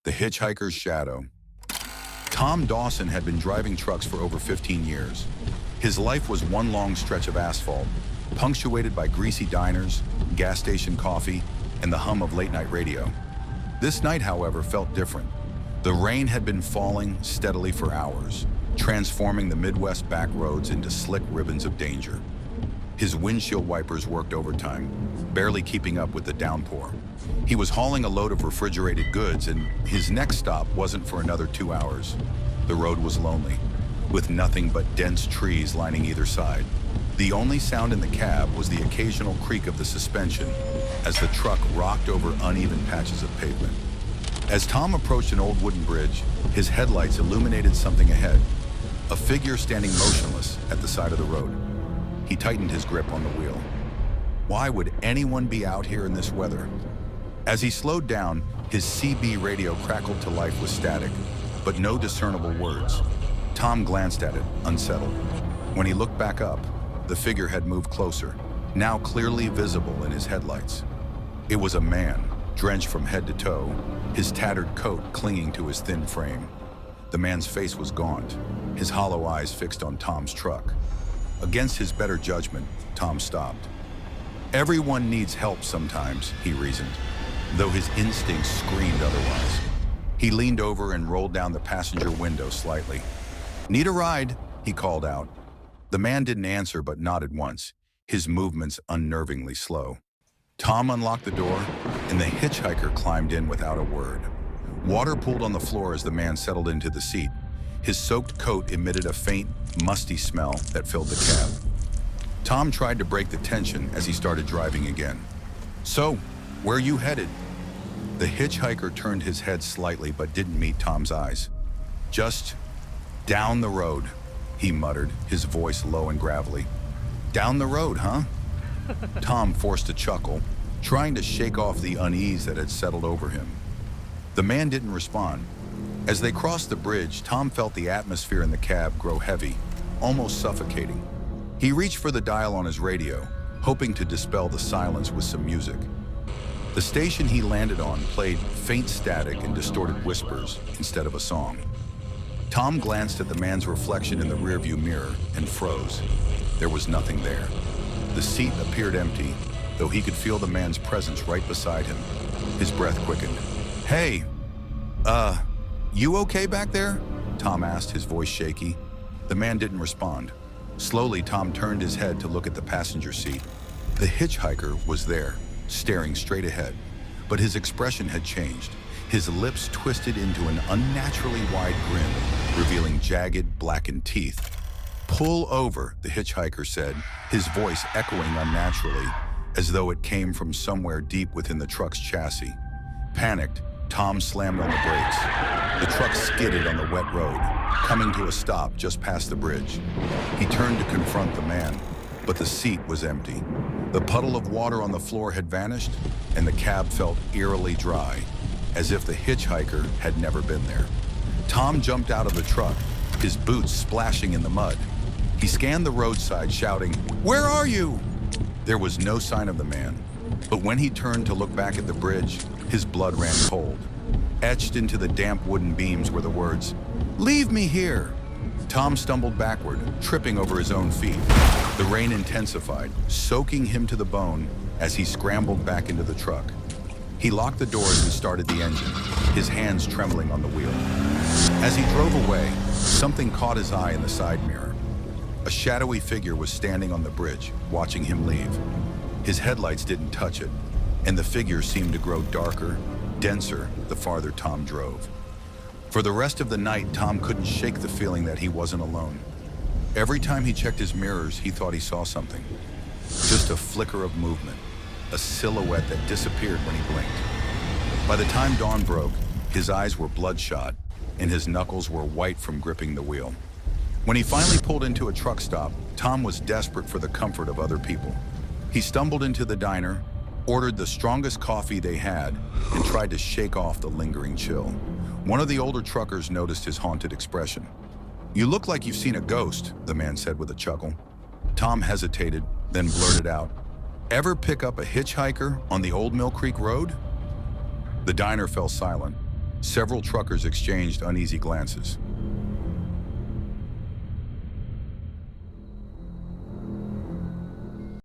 The Hitchhiker's Shadow. Tom Dawson had been driving trucks for over 15 years. His life was one long stretch of asphalt, punctuated by greasy diners, gas station coffee, and the hum of late-night radio. This night, however, felt different. The rain had been falling steadily for hours, transforming the Midwest back roads into slick ribbons of danger. His windshield wipers worked overtime, barely keeping up with the downpour. He was hauling a load of refrigerated goods, and his next stop wasn't for another 2 hours. The road was lonely, with nothing but dense trees lining either side. The only sound in the cab was the occasional creak of the suspension as the truck rocked over uneven patches of pavement. As Tom approached an old wooden bridge, his headlights illuminated something ahead, a figure standing motionless at the side of the road. He tightened his grip on the wheel. Why would anyone be out here in this weather? As he slowed down, his CB radio crackled to life with static, but no discernible words. Tom glanced at it, unsettled. When he looked back up, the figure had moved closer, now clearly visible in his headlights. It was a man, drenched from head to toe, his tattered coat clinging to his thin frame. The man's face was gaunt, his hollow eyes fixed on Tom's truck. Against his better judgment, Tom stopped. Everyone needs help sometimes, he reasoned, though his instincts screamed otherwise. He leaned over and rolled down the passenger window slightly. "Need a ride?" he called out. The man didn't answer but nodded once, his movements unnervingly slow. Tom unlocked the door, and the hitchhiker climbed in without a word. Water pooled on the floor as the man settled into the seat. His soaked coat emitted a faint, musty smell that filled the cab. Tom tried to break the tension as he started driving again. "So, where you headed?" The hitchhiker turned his head slightly but didn't meet Tom's eyes. "Just down the road," he muttered, his voice low and gravelly. "Down the road, huh?" Tom forced a chuckle, trying to shake off the unease that had settled over him. The man didn't respond. As they crossed the bridge, Tom felt the atmosphere in the cab grow heavy, almost suffocating. He reached for the dial on his radio, hoping to dispel the silence with some music. The station he landed on played faint static and distorted whispers instead of a song. Tom glanced at the man's reflection in the rearview mirror and froze. There was nothing there. The seat appeared empty, though he could feel the man's presence right beside him. His breath quickened. "Hey, you okay back there?" Tom asked, his voice shaky. The man didn't respond. Slowly, Tom turned his head to look at the passenger seat. The hitchhiker was there, staring straight ahead, but his expression had changed. His lips twisted into an unnaturally wide grin, revealing jagged, blackened teeth. "Pull over," the hitchhiker said, his voice echoing unnaturally, as though it came from somewhere deep within the truck's chassis. Panicked, Tom slammed on the brakes. The truck skidded on the wet road, coming to a stop just past the bridge. He turned to confront the man, but the seat was empty. The puddle of water on the floor had vanished, and the cab felt eerily dry, as if the hitchhiker had never been there. Tom jumped out of the truck, his boots splashing in the mud. He scanned the roadside, shouting, "Where are you?" There was no sign of the man, but when he turned to look back at the bridge, his blood ran cold. Etched into the damp wooden beams were the words, "Leave me here." Tom stumbled backward, tripping over his own feet. The rain intensified, soaking him to the bone as he scrambled back into the truck. He locked the doors and started the engine, his hands trembling on the wheel. As he drove away, something caught his eye in the side mirror. A shadowy figure was standing on the bridge, watching him leave. His headlights didn't touch it, and the figure seemed to grow darker, denser the farther Tom drove. For the rest of the night, Tom couldn't shake the feeling that he wasn't alone. Every time he checked his mirrors, he thought he saw something. Just a flicker of movement, a silhouette that disappeared when he blinked. By the time dawn broke, his eyes were bloodshot, and his knuckles were white from gripping the wheel. When he finally pulled into a truck stop, Tom was desperate for the comfort of other people. He stumbled into the diner, ordered the strongest coffee they had, and tried to shake off the lingering chill. One of the older truckers noticed his haunted expression. "You look like you've seen a ghost," the man said with a chuckle. Tom hesitated, then blurted out, "Ever pick up a hitchhiker on the Old Mill Creek Road?" The diner fell silent. Several truckers exchanged uneasy glances.